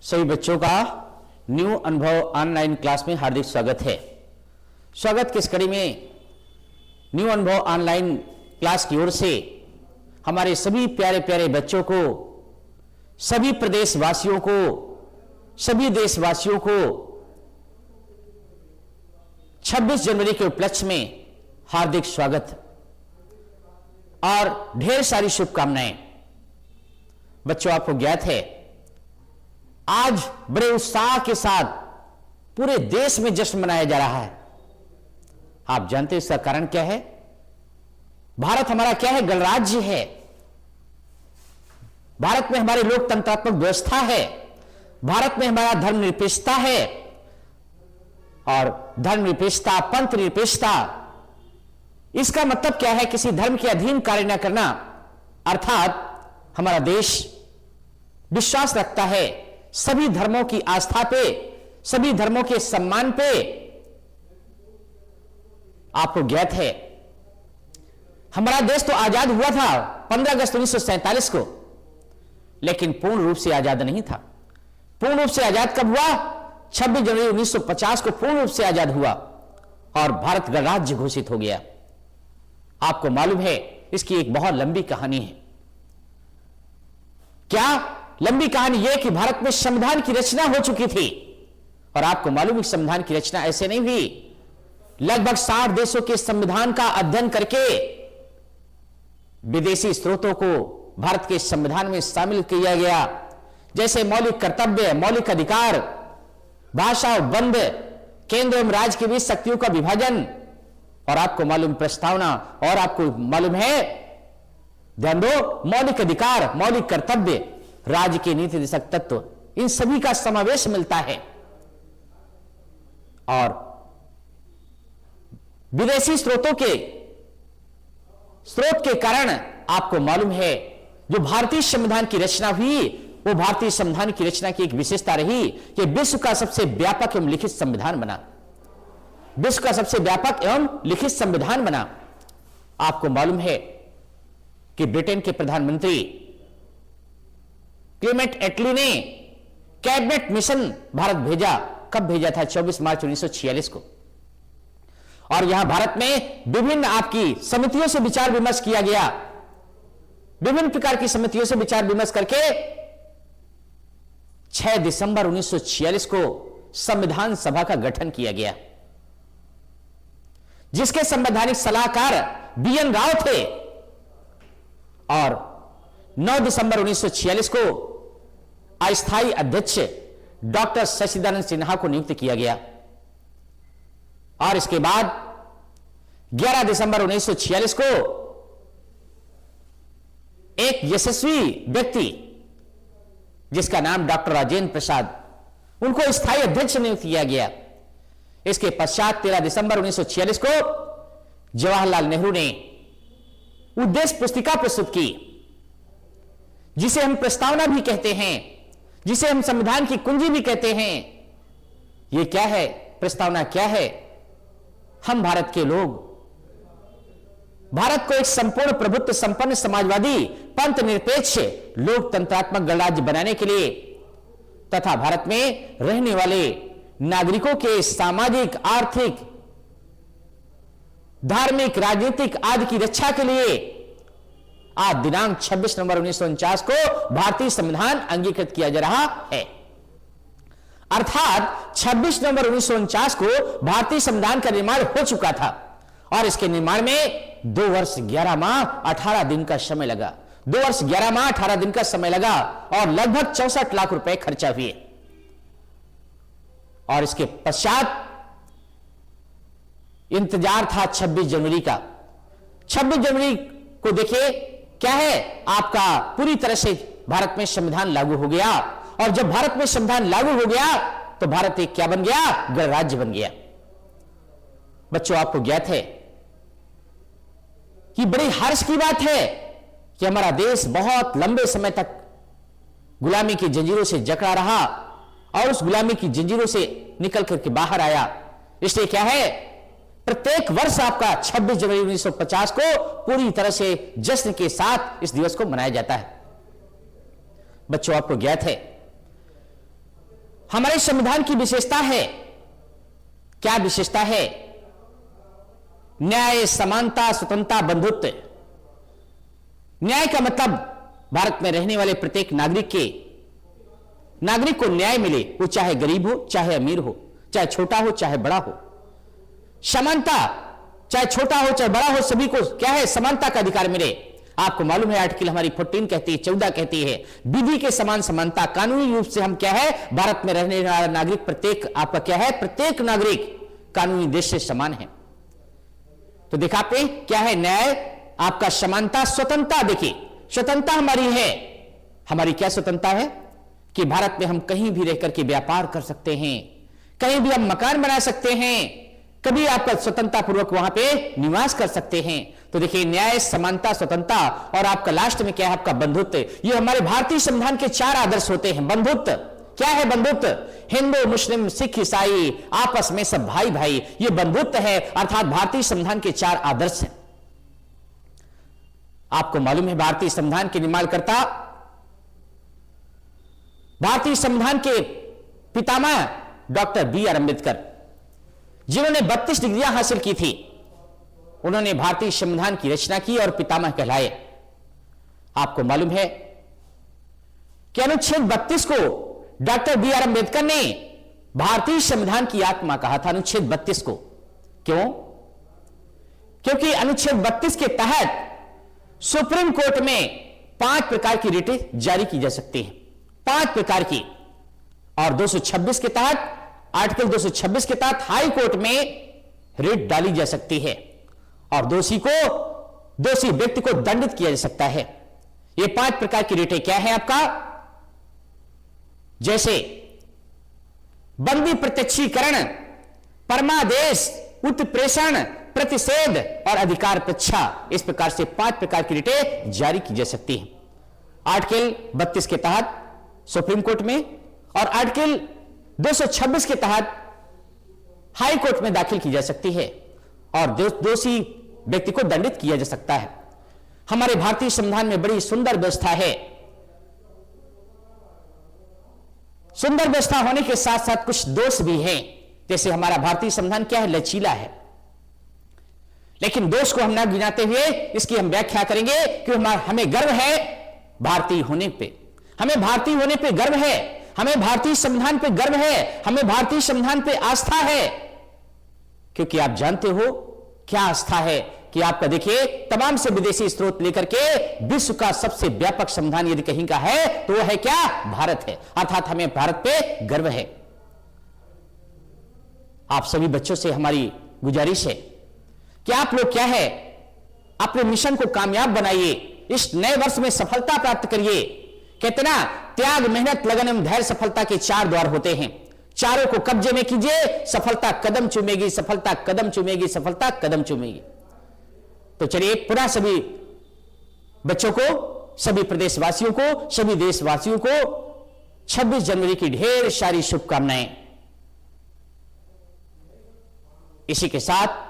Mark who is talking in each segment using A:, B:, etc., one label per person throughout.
A: सभी बच्चों का न्यू अनुभव ऑनलाइन क्लास में हार्दिक स्वागत है। स्वागत की इस कड़ी में न्यू अनुभव ऑनलाइन क्लास की ओर से हमारे सभी प्यारे प्यारे बच्चों को, सभी प्रदेशवासियों को, सभी देशवासियों को 26 जनवरी के उपलक्ष्य में हार्दिक स्वागत और ढेर सारी शुभकामनाएं। बच्चों, आपको ज्ञात है आज बड़े उत्साह के साथ पूरे देश में जश्न मनाया जा रहा है। आप जानते हैं इसका कारण क्या है? भारत हमारा क्या है? गणराज्य है। भारत में हमारी लोकतंत्रात्मक व्यवस्था है। भारत में हमारा धर्मनिरपेक्षता है और धर्मनिरपेक्षता, पंथ निरपेक्षता, इसका मतलब क्या है? किसी धर्म के अधीन कार्य न करना। अर्थात हमारा देश विश्वास रखता है सभी धर्मों की आस्था पे, सभी धर्मों के सम्मान पे। आपको ज्ञात है हमारा देश तो आजाद हुआ था 15 अगस्त 1947 को, लेकिन पूर्ण रूप से आजाद नहीं था। पूर्ण रूप से आजाद कब हुआ? 26 जनवरी 1950 को पूर्ण रूप से आजाद हुआ और भारत गणराज्य घोषित हो गया। आपको मालूम है इसकी एक बहुत लंबी कहानी है। क्या लंबी कहानी यह कि भारत में संविधान की रचना हो चुकी थी और आपको मालूम है संविधान की रचना ऐसे नहीं हुई। लगभग 60 देशों के संविधान का अध्ययन करके विदेशी स्रोतों को भारत के संविधान में शामिल किया गया, जैसे मौलिक कर्तव्य, मौलिक अधिकार, भाषा बंद, केंद्र एवं राज्य के बीच शक्तियों का विभाजन और आपको मालूम प्रस्तावना। और आपको मालूम है, ध्यान दो, मौलिक अधिकार, मौलिक कर्तव्य, राज्य के नीति निर्देशक तत्व, इन सभी का समावेश मिलता है। और विदेशी स्रोतों के स्रोत के कारण आपको मालूम है जो भारतीय संविधान की रचना हुई, वो भारतीय संविधान की रचना की एक विशेषता रही कि विश्व का सबसे व्यापक एवं लिखित संविधान बना। विश्व का सबसे व्यापक एवं लिखित संविधान बना। आपको मालूम है कि ब्रिटेन के प्रधानमंत्री क्लेमेंट एटली ने कैबिनेट मिशन भारत भेजा। कब भेजा था? 24 मार्च 1946 को। और यहां भारत में विभिन्न आपकी समितियों से विचार विमर्श किया गया। विभिन्न प्रकार की समितियों से विचार विमर्श करके 6 दिसंबर 1946 को संविधान सभा का गठन किया गया, जिसके संवैधानिक सलाहकार बी.एन. राव थे। और 9 दिसंबर 1946 को अस्थायी अध्यक्ष डॉक्टर शशिदानंद सिन्हा को नियुक्त किया गया। और इसके बाद 11 दिसंबर 1946 को एक यशस्वी व्यक्ति जिसका नाम डॉक्टर राजेंद्र प्रसाद, उनको स्थायी अध्यक्ष नियुक्त किया गया। इसके पश्चात 13 दिसंबर 1946 को जवाहरलाल नेहरू ने उद्देश्य पुस्तिका प्रस्तुत की, जिसे हम प्रस्तावना भी कहते हैं, जिसे हम संविधान की कुंजी भी कहते हैं। यह क्या है? प्रस्तावना क्या है? हम भारत के लोग भारत को एक संपूर्ण प्रभुत्व संपन्न समाजवादी पंथ निरपेक्ष लोकतंत्रात्मक गणराज्य बनाने के लिए तथा भारत में रहने वाले नागरिकों के सामाजिक, आर्थिक, धार्मिक, राजनीतिक आदि की रक्षा के लिए आज दिनांक 26 नवंबर 1949 को भारतीय संविधान अंगीकृत किया जा रहा है। अर्थात 26 नवंबर 1949 को भारतीय संविधान का निर्माण हो चुका था और इसके निर्माण में 2 वर्ष 11 माह 18 दिन का समय लगा। 2 वर्ष 11 माह 18 दिन का समय लगा और लगभग 64 लाख रुपए खर्चा हुए। और इसके पश्चात इंतजार था 26 जनवरी का। 26 जनवरी को देखिए क्या है, आपका पूरी तरह से भारत में संविधान लागू हो गया। और जब भारत में संविधान लागू हो गया तो भारत एक क्या बन गया? गणराज्य बन गया। बच्चों, आपको ज्ञात है कि बड़ी हर्ष की बात है कि हमारा देश बहुत लंबे समय तक गुलामी की जंजीरों से जकड़ा रहा और उस गुलामी की जंजीरों से निकल करके बाहर आया। इसलिए क्या है, प्रत्येक वर्ष आपका 26 जनवरी 1950 को पूरी तरह से जश्न के साथ इस दिवस को मनाया जाता है। बच्चों, आपको ज्ञात है हमारे संविधान की विशेषता है। क्या विशेषता है? न्याय, समानता, स्वतंत्रता, बंधुत्व। न्याय का मतलब भारत में रहने वाले प्रत्येक नागरिक को न्याय मिले, वो चाहे गरीब हो, चाहे अमीर हो, चाहे छोटा हो, चाहे बड़ा हो। समानता, चाहे छोटा हो, चाहे बड़ा हो, सभी को क्या है? समानता का अधिकार मिले। आपको मालूम है आर्टिकल हमारी 14 कहती है, 14 कहती है, विधि के समान समानता। कानूनी रूप से हम क्या है? भारत में रहने वाला नागरिक, प्रत्येक आपका क्या है? प्रत्येक नागरिक कानूनी देश से समान है। तो देखा आपने क्या है? न्याय, आपका समानता, स्वतंत्रता। देखिए स्वतंत्रता हमारी है। हमारी क्या स्वतंत्रता है? कि भारत में हम कहीं भी रहकर के व्यापार कर सकते हैं, कहीं भी हम मकान बना सकते हैं, कभी आपका स्वतंत्रता पूर्वक वहां पे निवास कर सकते हैं। तो देखिए न्याय, समानता, स्वतंत्रता और आपका लास्ट में क्या है? आपका बंधुत्व। ये हमारे भारतीय संविधान के 4 आदर्श होते हैं। बंधुत्व क्या है? बंधुत्व, हिंदू, मुस्लिम, सिख, ईसाई आपस में सब भाई भाई, ये बंधुत्व है। अर्थात भारतीय संविधान के 4 आदर्श हैं। आपको मालूम है भारतीय संविधान के निर्माणकर्ता, भारतीय संविधान के पितामह डॉक्टर बी.आर. अम्बेडकर, जिन्होंने 32 डिग्रियां हासिल की थी, उन्होंने भारतीय संविधान की रचना की और पितामह कहलाए। आपको मालूम है कि अनुच्छेद 32 को डॉक्टर बी.आर. अम्बेडकर ने भारतीय संविधान की आत्मा कहा था। अनुच्छेद 32 को क्यों? क्योंकि अनुच्छेद 32 के तहत सुप्रीम कोर्ट में 5 प्रकार की रिटें जारी की जा सकती हैं, 5 प्रकार की। और 226 के तहत, आर्टिकल 226 के तहत हाई कोर्ट में रिट डाली जा सकती है और दोषी व्यक्ति को दंडित किया जा सकता है। ये 5 प्रकार की रिटें क्या है आपका? जैसे बंदी प्रत्यक्षीकरण, परमादेश, उत्प्रेषण, प्रतिषेध और अधिकार परीक्षा। इस प्रकार से 5 प्रकार की रिटें जारी की जा सकती हैं आर्टिकल 32 के तहत सुप्रीम कोर्ट में, और आर्टिकल 226 के तहत हाई कोर्ट में दाखिल की जा सकती है और दोषी व्यक्ति को दंडित किया जा सकता है। हमारे भारतीय संविधान में बड़ी सुंदर व्यवस्था है। सुंदर व्यवस्था होने के साथ साथ कुछ दोष भी हैं। जैसे हमारा भारतीय संविधान क्या है? लचीला है। लेकिन दोष को हम ना गिनाते हुए इसकी हम व्याख्या करेंगे कि हमें गर्व है भारतीय होने पे, हमें भारतीय होने पे गर्व है, हमें भारतीय संविधान पे गर्व है, हमें भारतीय संविधान पे आस्था है। क्योंकि आप जानते हो क्या आस्था है कि आपका देखिए तमाम से विदेशी स्रोत लेकर के विश्व का सबसे व्यापक संविधान यदि कहीं का है तो वह है क्या? भारत है। अर्थात हमें भारत पे गर्व है। आप सभी बच्चों से हमारी गुजारिश है कि आप लोग क्या है? अपने मिशन को कामयाब बनाइए, इस नए वर्ष में सफलता प्राप्त करिए। कितना त्याग, मेहनत, लगन एवं धैर्य सफलता के 4 द्वार होते हैं। चारों को कब्जे में कीजिए, सफलता कदम चूमेगी, सफलता कदम चूमेगी, सफलता कदम चूमेगी। तो चलिए पुनः सभी बच्चों को, सभी प्रदेशवासियों को, सभी देशवासियों को 26 जनवरी की ढेर सारी शुभकामनाएं। इसी के साथ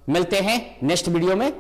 A: मिलते हैं नेक्स्ट वीडियो में।